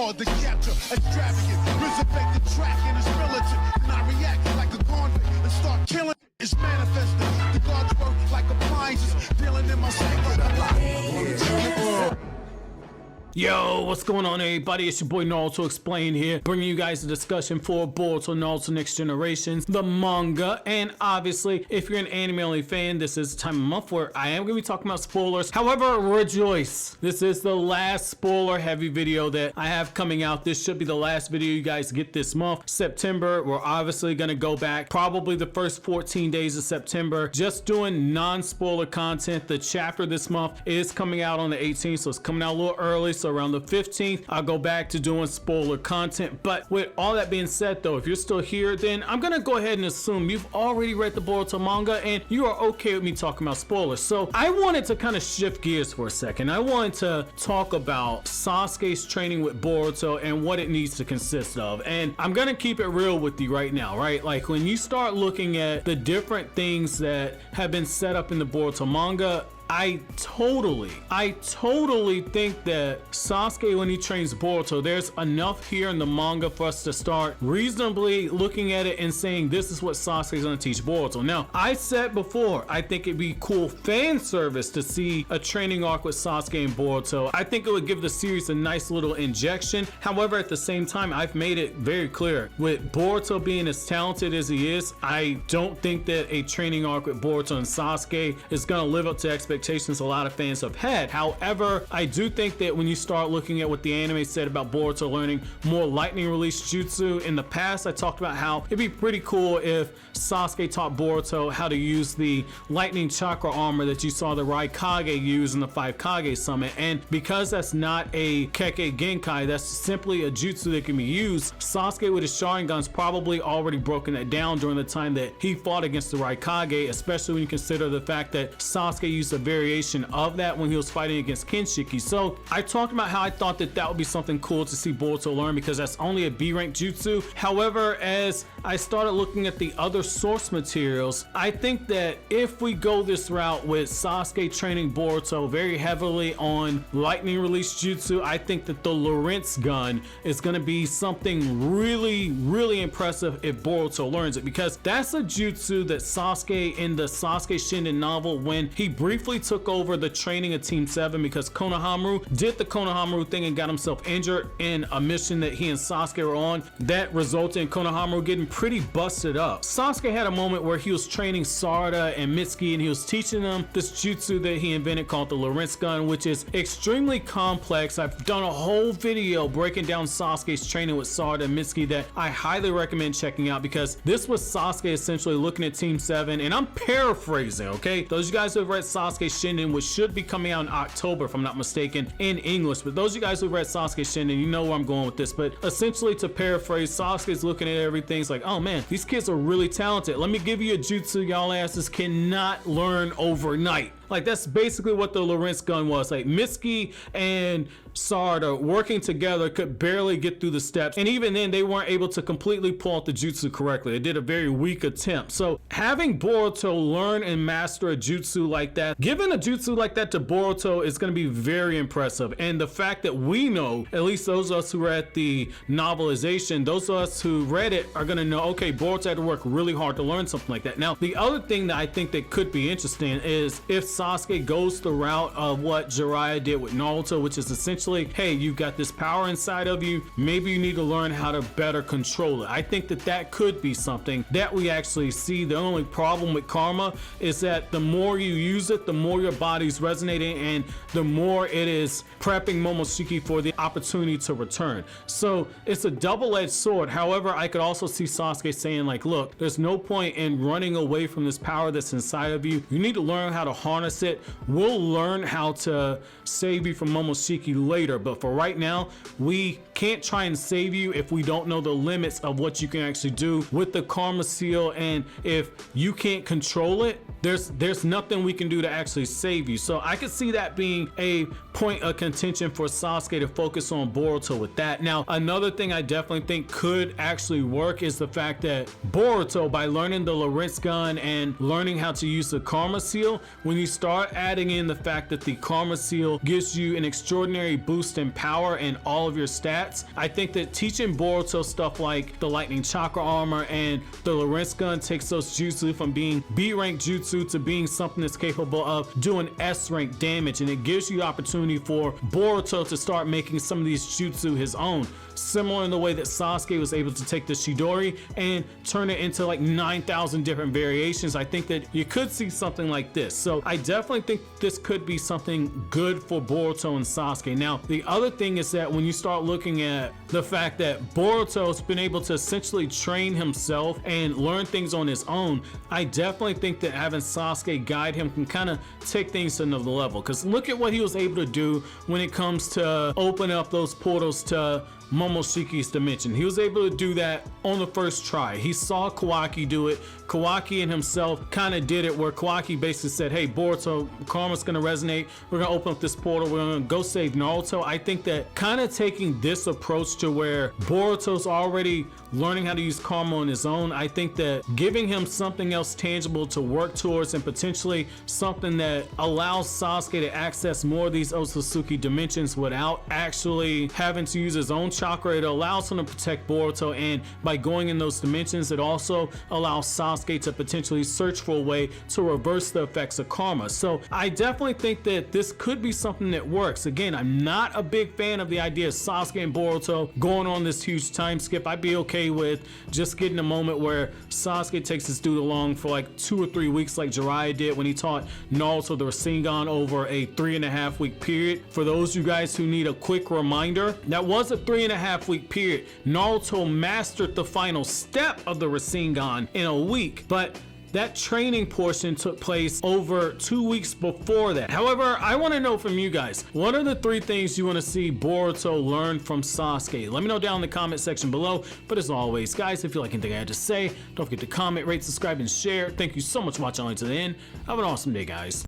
hard to capture, extravagant, resurrect the track and it's militant. And I react like a convict and start killing. It's manifested. The gods work like appliances, dealing in my psyche. Yo, what's going on, everybody? It's your boy Naruto Explain here, bringing you guys a discussion for Boruto Naruto Next Generations, the manga. And obviously, if you're an anime only fan, this is the time of month where I am going to be talking about spoilers. However, rejoice, this is the last spoiler heavy video that I have coming out. This should be the last video you guys get this month. September, we're obviously going to go back probably the first 14 days of September, just doing non-spoiler content. The chapter this month is coming out on the 18th, so it's coming out a little early. So around the 15th, I'll go back to doing spoiler content. But with all that being said, though, if you're still here, then I'm gonna go ahead and assume you've already read the Boruto manga and you are okay with me talking about spoilers. So I wanted to kind of shift gears for a second. I wanted to talk about Sasuke's training with Boruto and what it needs to consist of. And I'm gonna keep it real with you right now, right? Like, when you start looking at the different things that have been set up in the Boruto manga, I totally think that Sasuke, when he trains Boruto, there's enough here in the manga for us to start reasonably looking at it and saying this is what Sasuke is going to teach Boruto. Now, I said before, I think it'd be cool fan service to see a training arc with Sasuke and Boruto. I think it would give the series a nice little injection. However, at the same time, I've made it very clear, with Boruto being as talented as he is, I don't think that a training arc with Boruto and Sasuke is going to live up to expectations a lot of fans have had. However, I do think that when you start looking at what the anime said about Boruto learning more lightning release jutsu, in the past I talked about how it'd be pretty cool if Sasuke taught Boruto how to use the lightning chakra armor that you saw the Raikage use in the 5 Kage summit. And because that's not a Kekkei Genkai, that's simply a jutsu that can be used, Sasuke with his Sharingan's probably already broken that down during the time that he fought against the Raikage, especially when you consider the fact that Sasuke used a variation of that when he was fighting against Isshiki. So I talked about how I thought that that would be something cool to see Boruto learn because that's only a B rank jutsu. However, as I started looking at the other source materials, I think that if we go this route with Sasuke training Boruto very heavily on lightning release jutsu, I think that the lorentz gun is going to be something really impressive if Boruto learns it, because that's a jutsu that Sasuke in the Sasuke Shinden novel, when he briefly took over the training of Team 7 because Konohamaru did the Konohamaru thing and got himself injured in a mission that he and Sasuke were on, that resulted in Konohamaru getting pretty busted up. Sasuke had a moment where he was training Sarada and Mitsuki and he was teaching them this jutsu that he invented called the lorentz gun, which is extremely complex. I've done a whole video breaking down Sasuke's training with Sarada and Mitsuki that I highly recommend checking out, because this was Sasuke essentially looking at Team 7, and I'm paraphrasing, okay? Those of you guys who have read Sasuke Shinden, which should be coming out in October if I'm not mistaken in English, but those of you guys who read Sasuke Shinden, you know where I'm going with this. But essentially, to paraphrase, Sasuke's looking at everything, it's like, oh man, these kids are really talented, let me give you a jutsu y'all asses cannot learn overnight. Like, that's basically what the lorentz gun was. Like, Mitsuki and Sarada working together could barely get through the steps, and even then they weren't able to completely pull out the jutsu correctly. They did a very weak attempt. So having Boruto learn and master a jutsu like that, giving a jutsu like that to Boruto is going to be very impressive. And the fact that we know, at least those of us who read the novelization, those of us who read it are going to know, okay, Boruto had to work really hard to learn something like that. Now, the other thing that I think that could be interesting is if Sasuke goes the route of what Jiraiya did with Naruto, which is essentially, hey, you've got this power inside of you, maybe you need to learn how to better control it. I think that that could be something that we actually see. The only problem with karma is that the more you use it, the more your body's resonating and the more it is prepping Momoshiki for the opportunity to return. So it's a double-edged sword. However, I could also see Sasuke saying, like, look, there's no point in running away from this power that's inside of you. You need to learn how to harness it. We'll learn how to save you from Momoshiki later, but for right now, we can't try and save you if we don't know the limits of what you can actually do with the karma seal. And if you can't control it, there's nothing we can do to actually save you. So I could see that being a point of contention for Sasuke to focus on Boruto with that. Now, another thing I definitely think could actually work is the fact that Boruto, by learning the lorentz gun and learning how to use the karma seal, when you start adding in the fact that the karma seal gives you an extraordinary boost in power and all of your stats, I think that teaching Boruto stuff like the lightning chakra armor and the lorentz gun takes those jutsu from being B rank jutsu to being something that's capable of doing S rank damage, and it gives you opportunity for Boruto to start making some of these jutsu his own, similar in the way that Sasuke was able to take the Chidori and turn it into like 9,000 different variations. I think that you could see something like this. So I definitely think this could be something good for Boruto and Sasuke. Now, the other thing is that when you start looking at the fact that Boruto's been able to essentially train himself and learn things on his own, I definitely think that having Sasuke guide him can kind of take things to another level. Because look at what he was able to do when it comes to open up those portals to Momoshiki's dimension. He was able to do that on the first try. He saw Kawaki do it. Kawaki and himself kind of did it where Kawaki basically said, hey, Boruto, karma's gonna resonate. We're gonna open up this portal. We're gonna go save Naruto. I think that kind of taking this approach to where Boruto's already learning how to use karma on his own, I think that giving him something else tangible to work towards and potentially something that allows Sasuke to access more of these Otsutsuki dimensions without actually having to use his own chakra, it allows him to protect Boruto, and by going in those dimensions, it also allows Sasuke to potentially search for a way to reverse the effects of karma. So I definitely think that this could be something that works. Again, I'm not a big fan of the idea of Sasuke and Boruto going on this huge time skip. I'd be okay with just getting a moment where Sasuke takes this dude along for like 2 or 3 weeks like Jiraiya did when he taught Naruto the Rasengan over a 3.5 week period. For those of you guys who need a quick reminder, that was a 3.5 week period. Naruto mastered the final step of the Rasengan in a week, but that training portion took place over 2 weeks before that. However, I want to know from you guys, what are the 3 things you want to see Boruto learn from Sasuke? Let me know down in the comment section below. But as always, guys, if you like anything I had to say, don't forget to comment, rate, subscribe, and share. Thank you so much for watching all the way to the end. Have an awesome day, guys.